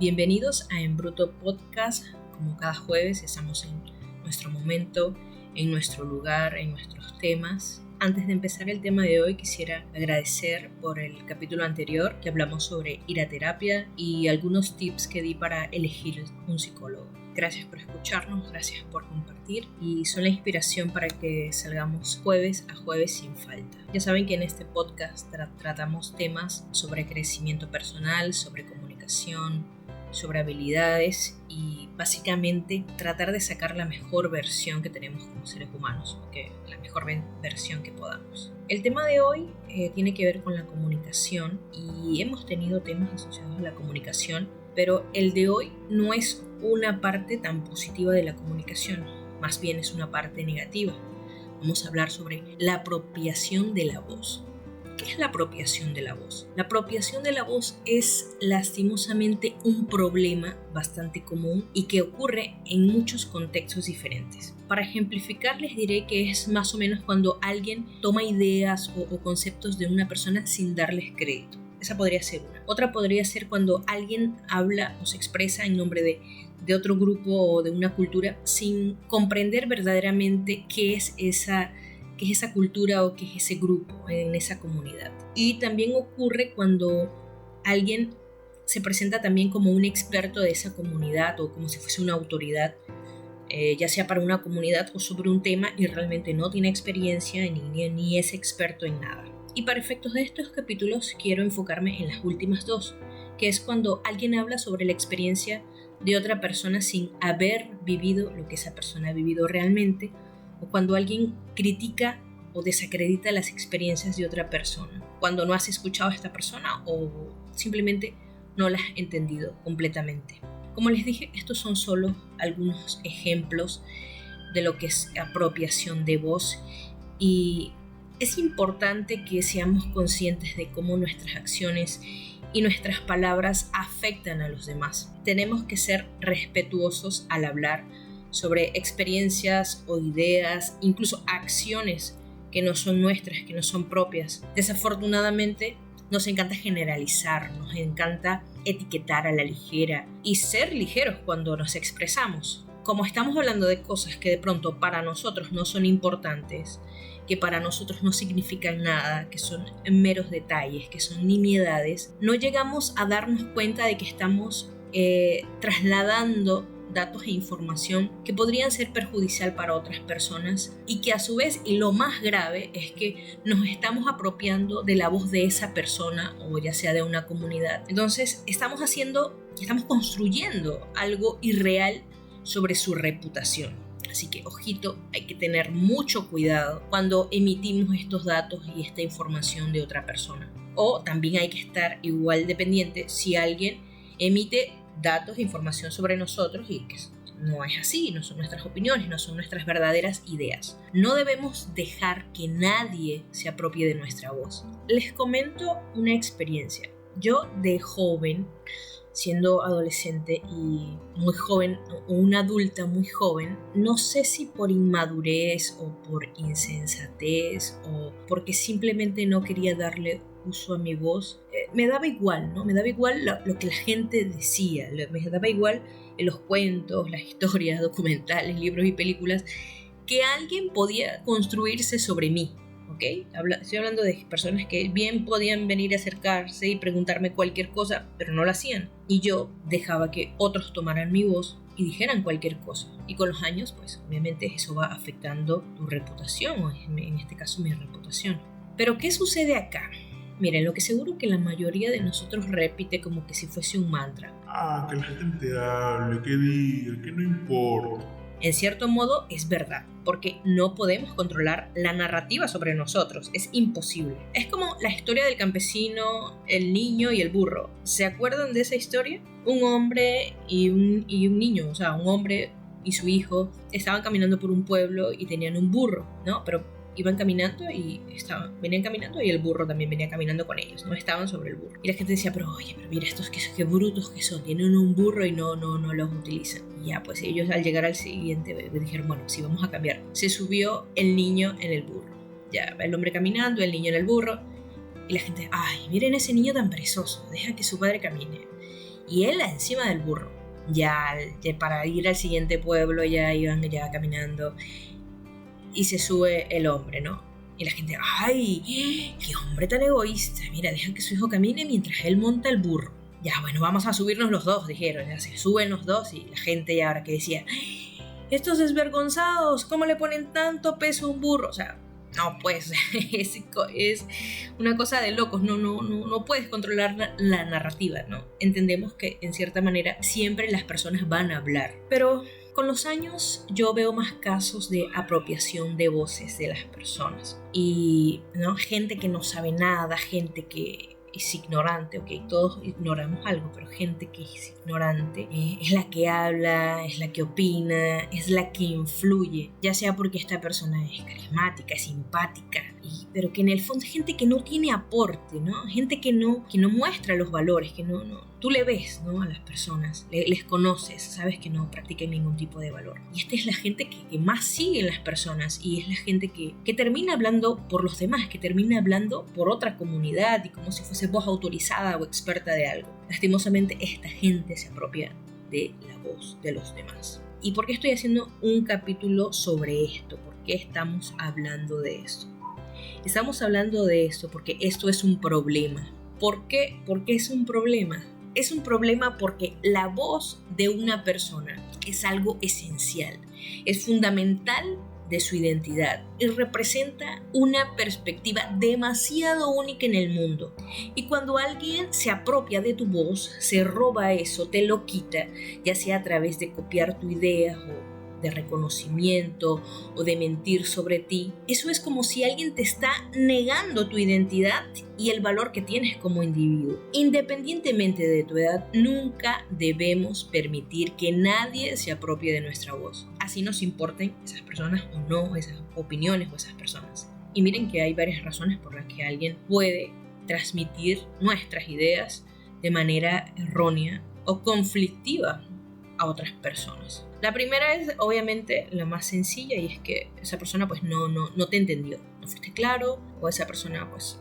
Bienvenidos a En Bruto Podcast. Como cada jueves estamos en nuestro momento, en nuestro lugar, en nuestros temas. Antes de empezar el tema de hoy quisiera agradecer por el capítulo anterior que hablamos sobre ir a terapia y algunos tips que di para elegir un psicólogo. Gracias por escucharnos, gracias por compartir y son la inspiración para que salgamos jueves a jueves sin falta. Ya saben que en este podcast tratamos temas sobre crecimiento personal, sobre comunicación, sobre habilidades y básicamente tratar de sacar la mejor versión que tenemos como seres humanos, la mejor versión que podamos. El tema de hoy tiene que ver con la comunicación y hemos tenido temas asociados a la comunicación, pero el de hoy no es una parte tan positiva de la comunicación, más bien es una parte negativa. Vamos a hablar sobre la apropiación de la voz. ¿Qué es la apropiación de la voz? La apropiación de la voz es lastimosamente un problema bastante común y que ocurre en muchos contextos diferentes. Para ejemplificar les diré que es más o menos cuando alguien toma ideas o conceptos de una persona sin darles crédito. Esa podría ser una. Otra podría ser cuando alguien habla o se expresa en nombre de otro grupo o de una cultura sin comprender verdaderamente qué es esa cultura o qué es ese grupo en esa comunidad. Y también ocurre cuando alguien se presenta también como un experto de esa comunidad o como si fuese una autoridad, ya sea para una comunidad o sobre un tema y realmente no tiene experiencia ni es experto en nada. Y para efectos de estos capítulos quiero enfocarme en las últimas dos, que es cuando alguien habla sobre la experiencia de otra persona sin haber vivido lo que esa persona ha vivido realmente, o cuando alguien critica o desacredita las experiencias de otra persona, cuando no has escuchado a esta persona o simplemente no la has entendido completamente. Como les dije, estos son solo algunos ejemplos de lo que es apropiación de voz y es importante que seamos conscientes de cómo nuestras acciones y nuestras palabras afectan a los demás. Tenemos que ser respetuosos al hablar sobre experiencias o ideas, incluso acciones que no son nuestras, que no son propias. Desafortunadamente, nos encanta generalizar, nos encanta etiquetar a la ligera y ser ligeros cuando nos expresamos. Como estamos hablando de cosas que de pronto para nosotros no son importantes, que para nosotros no significan nada, que son meros detalles, que son nimiedades, no llegamos a darnos cuenta de que estamos trasladando datos e información que podrían ser perjudicial para otras personas y que a su vez, y lo más grave, es que nos estamos apropiando de la voz de esa persona o ya sea de una comunidad. Entonces estamos construyendo algo irreal sobre su reputación. Así que, ojito, hay que tener mucho cuidado cuando emitimos estos datos y esta información de otra persona. O también hay que estar igual de pendiente si alguien emite datos e información sobre nosotros y que no es así, no son nuestras opiniones, no son nuestras verdaderas ideas. No debemos dejar que nadie se apropie de nuestra voz. Les comento una experiencia. Yo de joven, siendo adolescente y muy joven, o una adulta muy joven, no sé si por inmadurez o por insensatez o porque simplemente no quería darle uso a mi voz, me daba igual, ¿no? Me daba igual lo que la gente decía, me daba igual los cuentos, las historias, documentales, libros y películas que alguien podía construirse sobre mí. ¿Okay? Estoy hablando de personas que bien podían venir a acercarse y preguntarme cualquier cosa, pero no lo hacían. Y yo dejaba que otros tomaran mi voz y dijeran cualquier cosa. Y con los años, pues obviamente eso va afectando tu reputación, o en este caso mi reputación. Pero ¿qué sucede acá? Miren, lo que seguro que la mayoría de nosotros repite como que si fuese un mantra. Que la gente hable, que diga, que no importa. En cierto modo es verdad, porque no podemos controlar la narrativa sobre nosotros, es imposible. Es como la historia del campesino, el niño y el burro. ¿Se acuerdan de esa historia? Un hombre y un niño, o sea, un hombre y su hijo estaban caminando por un pueblo y tenían un burro, ¿no? Pero iban caminando venían caminando y el burro también venía caminando con ellos, no estaban sobre el burro. Y la gente decía, pero mira estos qué brutos que son, tienen un burro y no los utilizan. Y ya, pues ellos al llegar al siguiente dijeron, bueno, sí, vamos a cambiar. Se subió el niño en el burro. Ya, el hombre caminando, el niño en el burro. Y la gente, miren ese niño tan perezoso, deja que su padre camine. y él encima del burro. Ya para ir al siguiente pueblo ya iban ya caminando y se sube el hombre, ¿no? Y la gente, ¡ay! ¡Qué hombre tan egoísta! Mira, deja que su hijo camine mientras él monta el burro. Ya, bueno, vamos a subirnos los dos, dijeron. Ya se suben los dos y la gente ya ahora que decía, estos desvergonzados, ¿cómo le ponen tanto peso a un burro? O sea, no, pues, es una cosa de locos, no puedes controlar la narrativa, ¿no? Entendemos que, en cierta manera, siempre las personas van a hablar, pero con los años yo veo más casos de apropiación de voces de las personas y, ¿no? Gente que no sabe nada, gente que es ignorante, ok, todos ignoramos algo, pero gente que es ignorante es la que habla, es la que opina, es la que influye, ya sea porque esta persona es carismática, es simpática, pero que en el fondo es gente que no tiene aporte, ¿no? Gente que no muestra los valores, que tú le ves, ¿no? A las personas, les conoces, sabes que no practican ningún tipo de valor. Y esta es la gente que más sigue en las personas y es la gente que termina hablando por los demás, que termina hablando por otra comunidad y como si fuese voz autorizada o experta de algo. Lastimosamente, esta gente se apropia de la voz de los demás. ¿Y por qué estoy haciendo un capítulo sobre esto? ¿Por qué estamos hablando de esto? Estamos hablando de esto porque esto es un problema. ¿Por qué? Porque es un problema. Es un problema porque la voz de una persona es algo esencial, es fundamental de su identidad y representa una perspectiva demasiado única en el mundo. Y cuando alguien se apropia de tu voz, se roba eso, te lo quita, ya sea a través de copiar tu idea o de reconocimiento o de mentir sobre ti, eso es como si alguien te está negando tu identidad y el valor que tienes como individuo. Independientemente de tu edad, nunca debemos permitir que nadie se apropie de nuestra voz, así nos importen esas personas o no, esas opiniones o esas personas. Y miren que hay varias razones por las que alguien puede transmitir nuestras ideas de manera errónea o conflictiva a otras personas. La primera es obviamente la más sencilla y es que esa persona pues no te entendió, no fuiste claro o esa persona pues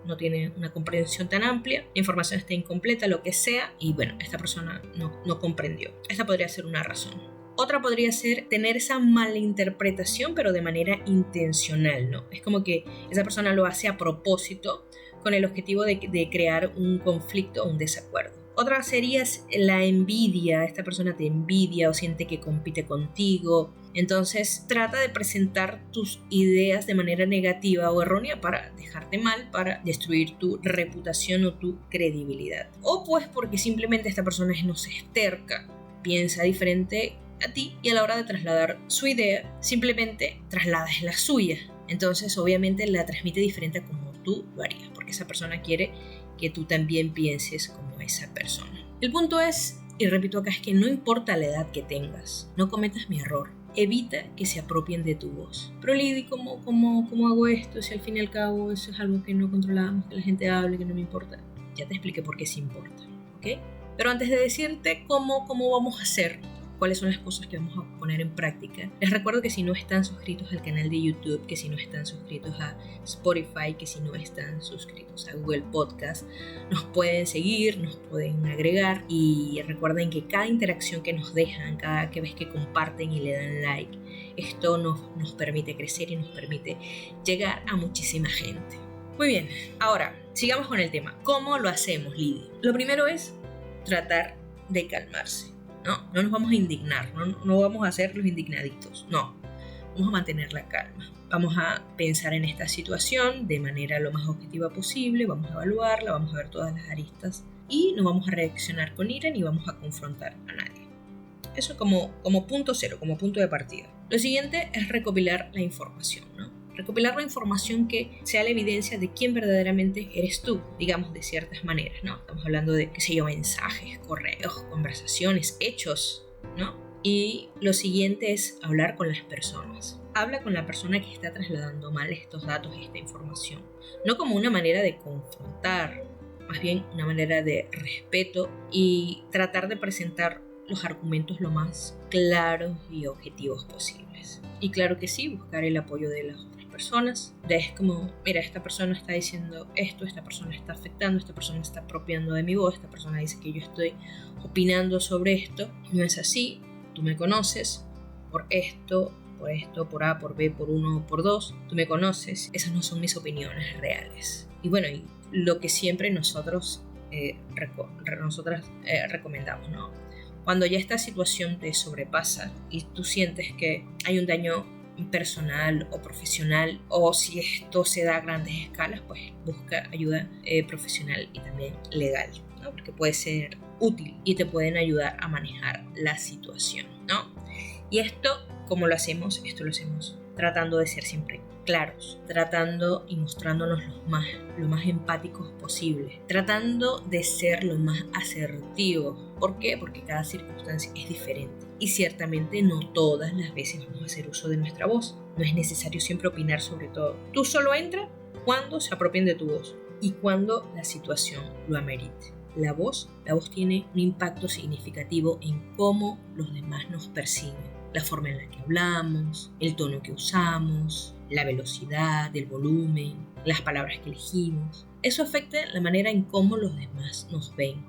no tiene una comprensión tan amplia, la información está incompleta, lo que sea y bueno, esta persona no comprendió. Esta podría ser una razón. Otra podría ser tener esa malinterpretación pero de manera intencional, ¿no? Es como que esa persona lo hace a propósito con el objetivo de crear un conflicto o un desacuerdo. Otra sería la envidia, esta persona te envidia o siente que compite contigo, entonces trata de presentar tus ideas de manera negativa o errónea para dejarte mal, para destruir tu reputación o tu credibilidad. O pues porque simplemente esta persona es terca, piensa diferente a ti y a la hora de trasladar su idea simplemente trasladas la suya, entonces obviamente la transmite diferente a como tú lo harías, porque esa persona quiere que tú también pienses como esa persona. El punto es, y repito acá, es que no importa la edad que tengas, no cometas mi error. Evita que se apropien de tu voz. Pero Lidy, ¿cómo hago esto? Si al fin y al cabo eso es algo que no controlamos, que la gente hable, que no me importa. Ya te expliqué por qué sí importa, ¿ok? Pero antes de decirte cómo vamos a hacer, cuáles son las cosas que vamos a poner en práctica, les recuerdo que si no están suscritos al canal de YouTube, que si no están suscritos a Spotify, que si no están suscritos a Google Podcast, nos pueden seguir, nos pueden agregar y recuerden que cada interacción que nos dejan, cada vez que comparten y le dan like, esto nos permite crecer y nos permite llegar a muchísima gente. Muy bien, ahora sigamos con el tema. ¿Cómo lo hacemos, Lidy? Lo primero es tratar de calmarse. No nos vamos a indignar, no vamos a ser los indignaditos, no, vamos a mantener la calma. Vamos a pensar en esta situación de manera lo más objetiva posible, vamos a evaluarla, vamos a ver todas las aristas y no vamos a reaccionar con ira ni vamos a confrontar a nadie. Eso como punto cero, como punto de partida. Lo siguiente es recopilar la información, ¿no? Recopilar la información que sea la evidencia de quién verdaderamente eres tú, digamos de ciertas maneras, ¿no? Estamos hablando de, mensajes, correos, conversaciones, hechos, ¿no? Y lo siguiente es hablar con las personas. Habla con la persona que está trasladando mal estos datos, esta información. No como una manera de confrontar, más bien una manera de respeto y tratar de presentar los argumentos lo más claros y objetivos posibles. Y claro que sí, buscar el apoyo de las otras personas. Es como, mira, esta persona está diciendo esto, esta persona está afectando, esta persona está apropiando de mi voz, esta persona dice que yo estoy opinando sobre esto. No es así, tú me conoces por esto, por A, por B, por 1, por 2. Tú me conoces, esas no son mis opiniones reales. Y bueno, y lo que siempre nosotras recomendamos, ¿no? Cuando ya esta situación te sobrepasa y tú sientes que hay un daño personal o profesional, o si esto se da a grandes escalas, pues busca ayuda profesional y también legal, ¿no? Porque puede ser útil y te pueden ayudar a manejar la situación, ¿no? Y esto, ¿cómo lo hacemos? Esto lo hacemos tratando de ser siempre claros, tratando y mostrándonos lo más empáticos posible, tratando de ser lo más asertivos. ¿Por qué? Porque cada circunstancia es diferente y ciertamente no todas las veces vamos a hacer uso de nuestra voz. No es necesario siempre opinar sobre todo. Tú solo entra cuando se apropien de tu voz y cuando la situación lo amerite. La voz tiene un impacto significativo en cómo los demás nos perciben. La forma en la que hablamos, el tono que usamos, la velocidad, el volumen, las palabras que elegimos. Eso afecta la manera en cómo los demás nos ven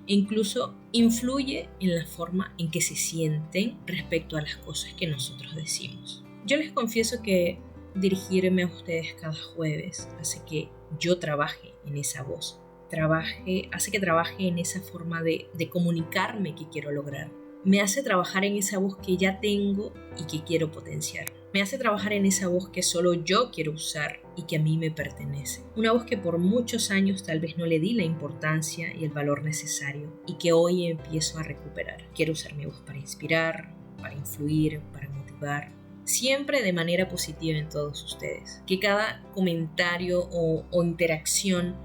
e incluso influye en la forma en que se sienten respecto a las cosas que nosotros decimos. Yo les confieso que dirigirme a ustedes cada jueves hace que yo trabaje en esa voz, hace que trabaje en esa forma de comunicarme que quiero lograr. Me hace trabajar en esa voz que ya tengo y que quiero potenciar. Me hace trabajar en esa voz que solo yo quiero usar y que a mí me pertenece. Una voz que por muchos años tal vez no le di la importancia y el valor necesario y que hoy empiezo a recuperar. Quiero usar mi voz para inspirar, para influir, para motivar. Siempre de manera positiva en todos ustedes. Que cada comentario o interacción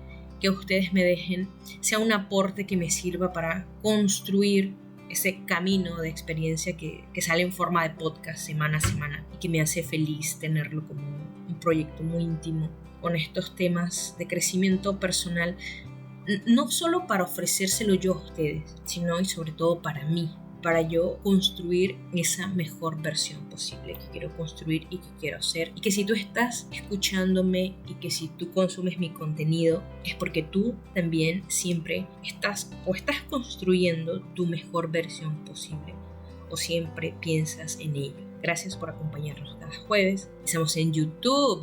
que ustedes me dejen sea un aporte que me sirva para construir ese camino de experiencia que sale en forma de podcast semana a semana y que me hace feliz tenerlo como un proyecto muy íntimo con estos temas de crecimiento personal, no solo para ofrecérselo yo a ustedes, sino y sobre todo para mí, para yo construir esa mejor versión posible que quiero construir y que quiero hacer. Y que si tú estás escuchándome y que si tú consumes mi contenido, es porque tú también siempre estás construyendo tu mejor versión posible o siempre piensas en ello. Gracias por acompañarnos cada jueves. Estamos en YouTube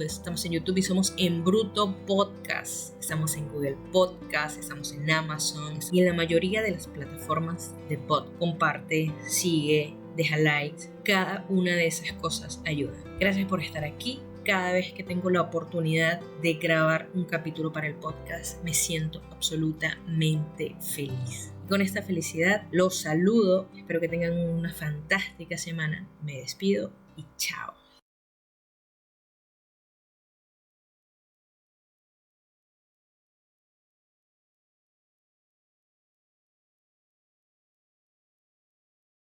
y somos en Bruto Podcast. Estamos en Google Podcast, estamos en Amazon y en la mayoría de las plataformas de pod. Comparte, sigue, deja likes. Cada una de esas cosas ayuda. Gracias por estar aquí. Cada vez que tengo la oportunidad de grabar un capítulo para el podcast, me siento absolutamente feliz. Y con esta felicidad los saludo. Espero que tengan una fantástica semana. Me despido y chao.